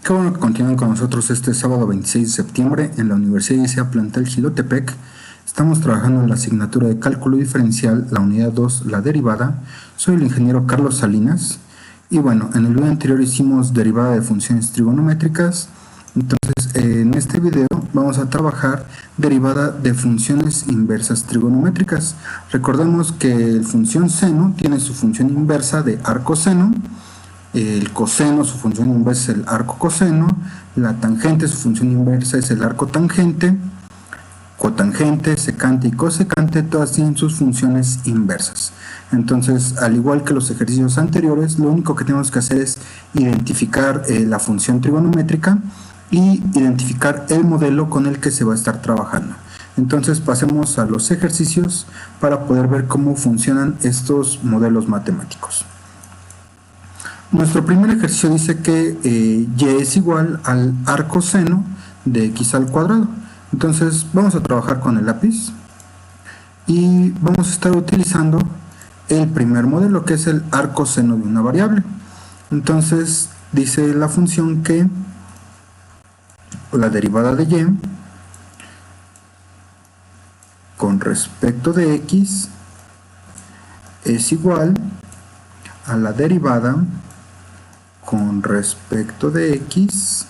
Qué bueno que continúan con nosotros este sábado 26 de septiembre en la Universidad ICEA Plantel Jilotepec. Estamos trabajando en la asignatura de cálculo diferencial, la unidad 2, la derivada. Soy el ingeniero Carlos Salinas y bueno, en el video anterior hicimos derivada de funciones trigonométricas. Entonces, en este video vamos a trabajar derivada de funciones inversas trigonométricas. Recordemos que el función seno tiene su función inversa de arcoseno. El coseno, su función inversa es el arco coseno. La tangente, su función inversa es el arco tangente. Cotangente, secante y cosecante, todas tienen sus funciones inversas. Entonces, al igual que los ejercicios anteriores, lo único que tenemos que hacer es identificar la función trigonométrica y identificar el modelo con el que se va a estar trabajando. Entonces, pasemos a los ejercicios para poder ver cómo funcionan estos modelos matemáticos. Nuestro primer ejercicio dice que y es igual al arcoseno de x al cuadrado. Entonces vamos a trabajar con el lápiz y vamos a estar utilizando el primer modelo, que es el arcoseno de una variable. Entonces dice la función que la derivada de y con respecto de x es igual a la derivada con respecto de x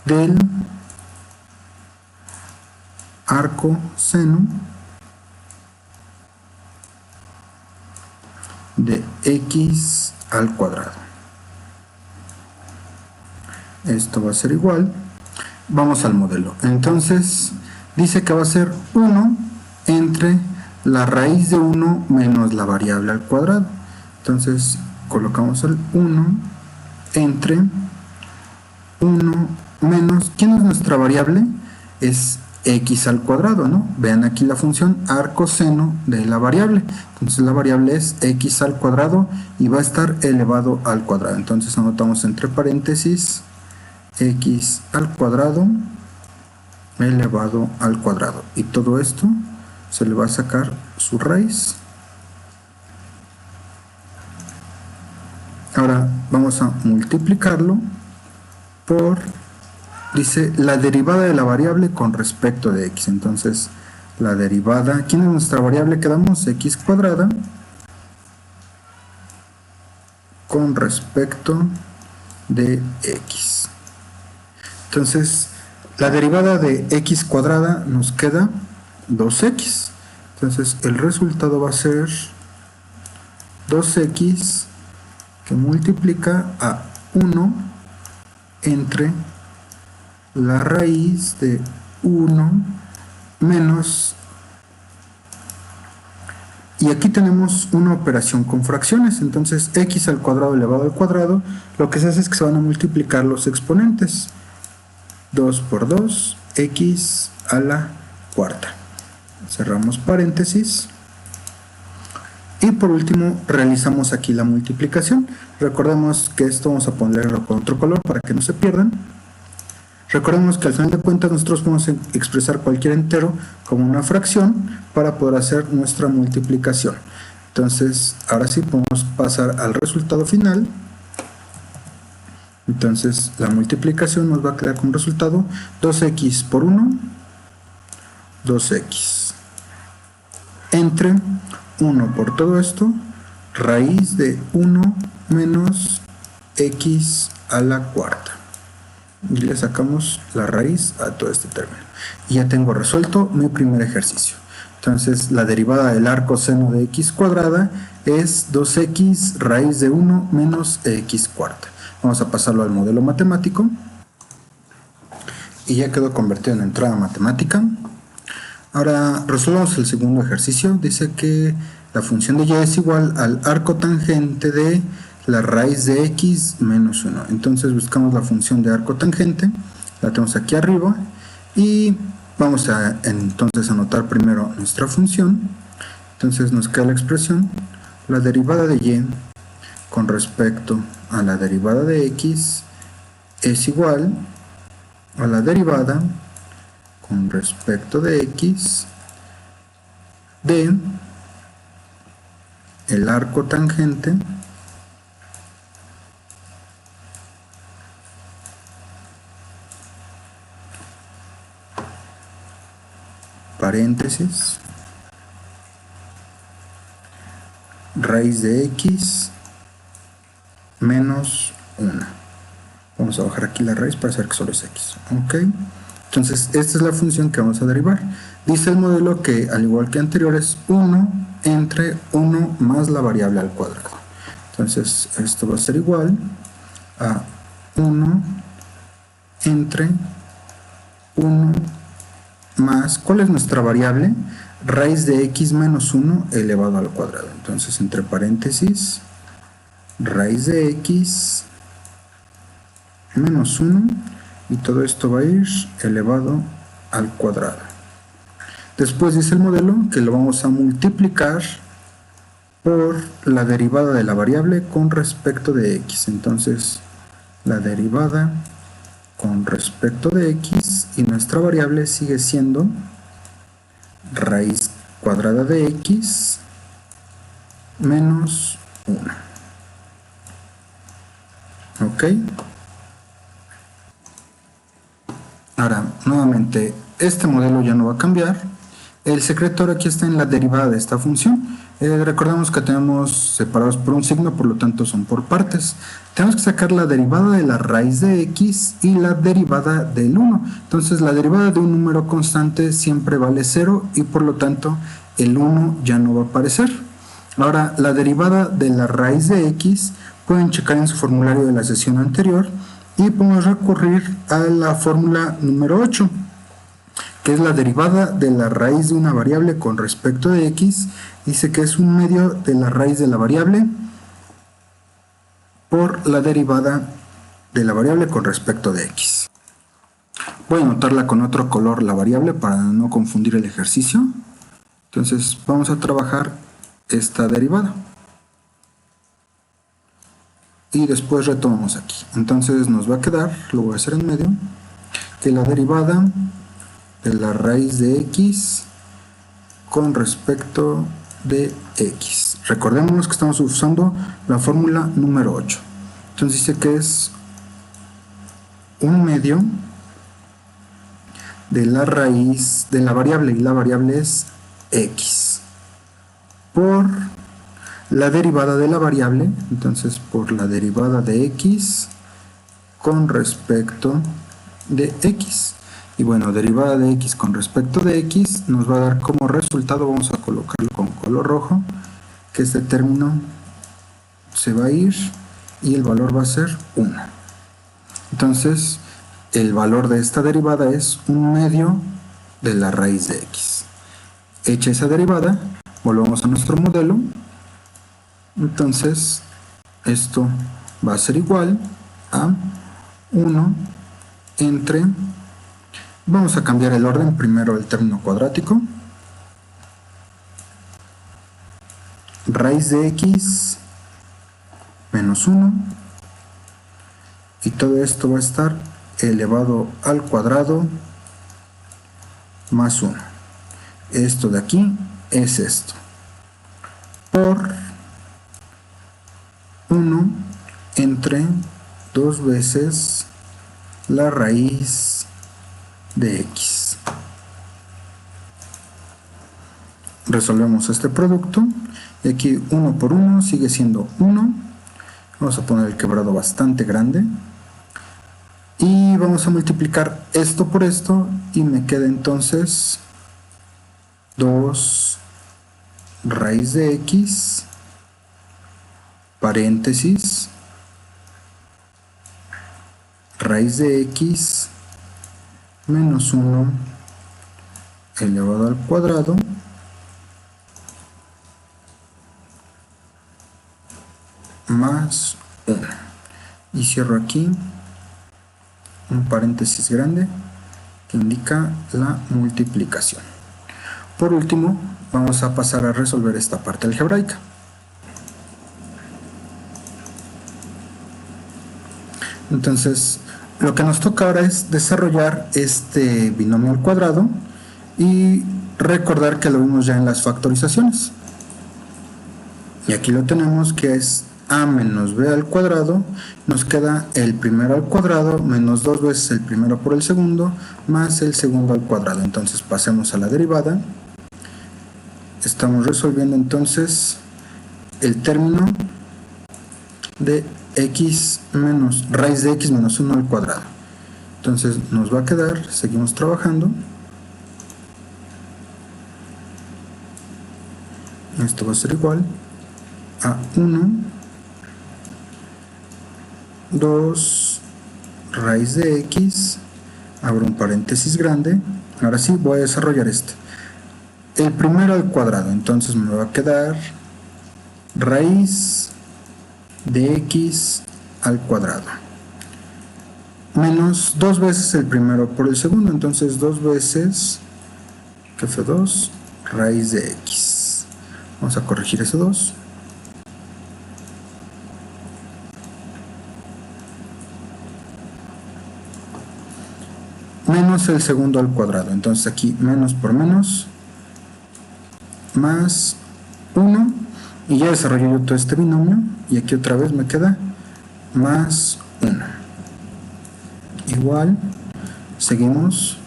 del arcoseno de x al cuadrado. Esto va a ser igual. Vamos al modelo. Entonces dice que va a ser 1 entre la raíz de 1 menos la variable al cuadrado. Entonces colocamos el 1 entre 1 menos, ¿quién es nuestra variable? Es x al cuadrado, ¿no? Vean aquí la función arcoseno de la variable. Entonces la variable es x al cuadrado y va a estar elevado al cuadrado. Entonces anotamos entre paréntesis x al cuadrado elevado al cuadrado. Y todo esto se le va a sacar su raíz. Ahora vamos a multiplicarlo por, dice, la derivada de la variable con respecto de x. Entonces la derivada, ¿quién es nuestra variable? Quedamos x cuadrada con respecto de x. Entonces la derivada de x cuadrada nos queda 2x. Entonces el resultado va a ser 2x que multiplica a 1 entre la raíz de 1 menos, y aquí tenemos una operación con fracciones. Entonces x al cuadrado elevado al cuadrado, lo que se hace es que se van a multiplicar los exponentes. 2 por 2, x a la cuarta. Cerramos paréntesis. Y por último realizamos aquí la multiplicación. Recordemos que esto vamos a ponerlo con otro color para que no se pierdan. Recordemos que al final de cuentas nosotros podemos expresar cualquier entero como una fracción para poder hacer nuestra multiplicación. Entonces ahora sí podemos pasar al resultado final. Entonces la multiplicación nos va a quedar como resultado 2x por 1, 2x entre 1 por todo esto, raíz de 1 menos x a la cuarta. Y le sacamos la raíz a todo este término. Y ya tengo resuelto mi primer ejercicio. Entonces la derivada del arcoseno de x cuadrada es 2x raíz de 1 menos x cuarta. Vamos a pasarlo al modelo matemático. Y ya quedó convertido en entrada matemática. Ahora resolvamos el segundo ejercicio. Dice que la función de y es igual al arco tangente de la raíz de x menos 1. Entonces buscamos la función de arco tangente. La tenemos aquí arriba. Y vamos a entonces anotar primero nuestra función. Entonces nos queda la expresión. La derivada de y con respecto a la derivada de x es igual a la derivada con respecto de x de el arco tangente paréntesis, raíz de x menos 1. Vamos a bajar aquí la raíz para hacer que solo es x. Ok, entonces esta es la función que vamos a derivar. Dice el modelo que, al igual que anteriores, 1 entre 1 más la variable al cuadrado. Entonces esto va a ser igual a 1 entre 1 más, ¿cuál es nuestra variable? Raíz de x menos 1 elevado al cuadrado. Entonces, entre paréntesis, raíz de x menos 1, y todo esto va a ir elevado al cuadrado. Después dice el modelo que lo vamos a multiplicar por la derivada de la variable con respecto de x. Entonces, la derivada con respecto de x, y nuestra variable sigue siendo raíz cuadrada de x menos 1. Ok. Ahora, nuevamente, este modelo ya no va a cambiar. El secreto ahora aquí está en la derivada de esta función. Recordemos que tenemos separados por un signo, por lo tanto son por partes. Tenemos que sacar la derivada de la raíz de x y la derivada del 1. Entonces la derivada de un número constante siempre vale 0 y por lo tanto el 1 ya no va a aparecer. Ahora, la derivada de la raíz de x pueden checar en su formulario de la sesión anterior y podemos recurrir a la fórmula número 8, que es la derivada de la raíz de una variable con respecto de x. Dice que es un medio de la raíz de la variable por la derivada de la variable con respecto de x. Voy a anotarla con otro color la variable para no confundir el ejercicio. Entonces vamos a trabajar esta derivada. Y después retomamos aquí. Entonces nos va a quedar, lo voy a hacer en medio, que la derivada de la raíz de x con respecto de x. Recordemos que estamos usando la fórmula número 8. Entonces dice que es un medio de la raíz de la variable, y la variable es x, por la derivada de la variable. Entonces, por la derivada de x con respecto de x. Y bueno, derivada de x con respecto de x nos va a dar como resultado, vamos a colocarlo con color rojo, que este término se va a ir y el valor va a ser 1. Entonces, el valor de esta derivada es un medio de la raíz de x. Hecha esa derivada, volvemos a nuestro modelo. Entonces, esto va a ser igual a 1 entre... Vamos a cambiar el orden, primero el término cuadrático, raíz de x menos 1, y todo esto va a estar elevado al cuadrado más 1. Esto de aquí es esto, por 1 entre 2 veces la raíz de x. Resolvemos este producto y aquí 1 por 1 sigue siendo 1. Vamos a poner el quebrado bastante grande y vamos a multiplicar esto por esto y me queda entonces 2 raíz de x paréntesis raíz de x menos 1 elevado al cuadrado más 1. Y cierro aquí un paréntesis grande que indica la multiplicación. Por último, vamos a pasar a resolver esta parte algebraica. Entonces, lo que nos toca ahora es desarrollar este binomio al cuadrado y recordar que lo vimos ya en las factorizaciones. Y aquí lo tenemos, que es a menos b al cuadrado, nos queda el primero al cuadrado menos 2 veces el primero por el segundo más el segundo al cuadrado. Entonces pasemos a la derivada. Estamos resolviendo entonces el término de x menos raíz de x menos 1 al cuadrado. Entonces nos va a quedar, seguimos trabajando. Esto va a ser igual a 1, 2, raíz de x, abro un paréntesis grande. Ahora sí voy a desarrollar el primero al cuadrado, entonces me va a quedar raíz de x al cuadrado menos 2 veces el primero por el segundo, entonces 2 veces, que fue 2, raíz de x. Vamos a corregir ese 2. Menos el segundo al cuadrado, entonces aquí menos por menos, más 1, y ya desarrollé yo todo este binomio, y aquí otra vez me queda más 1. Igual, seguimos.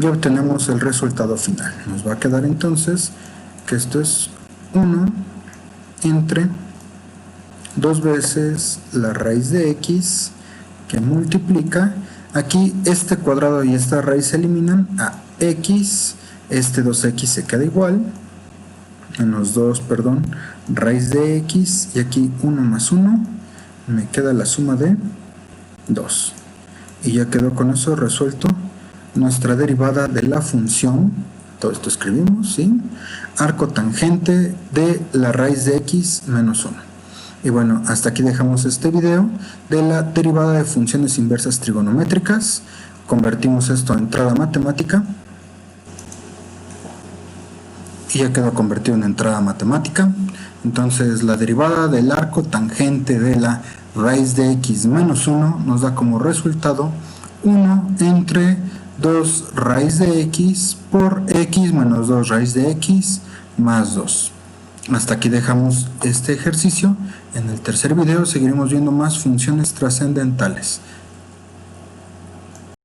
Y obtenemos el resultado final. Nos va a quedar entonces que esto es 1 entre 2 veces la raíz de x, que multiplica, aquí este cuadrado y esta raíz se eliminan, a x, este 2x se queda igual, menos 2, perdón, raíz de x, y aquí 1 más 1, me queda la suma de 2. Y ya quedó con eso resuelto nuestra derivada de la función, todo esto escribimos, ¿sí? Arco tangente de la raíz de x menos 1. Y bueno, hasta aquí dejamos este video de la derivada de funciones inversas trigonométricas. Convertimos esto a entrada matemática. Y ya quedó convertido en entrada matemática. Entonces la derivada del arco tangente de la raíz de x menos 1 nos da como resultado 1 entre 2 raíz de x por x menos 2 raíz de x más 2. Hasta aquí dejamos este ejercicio. En el tercer video seguiremos viendo más funciones trascendentales.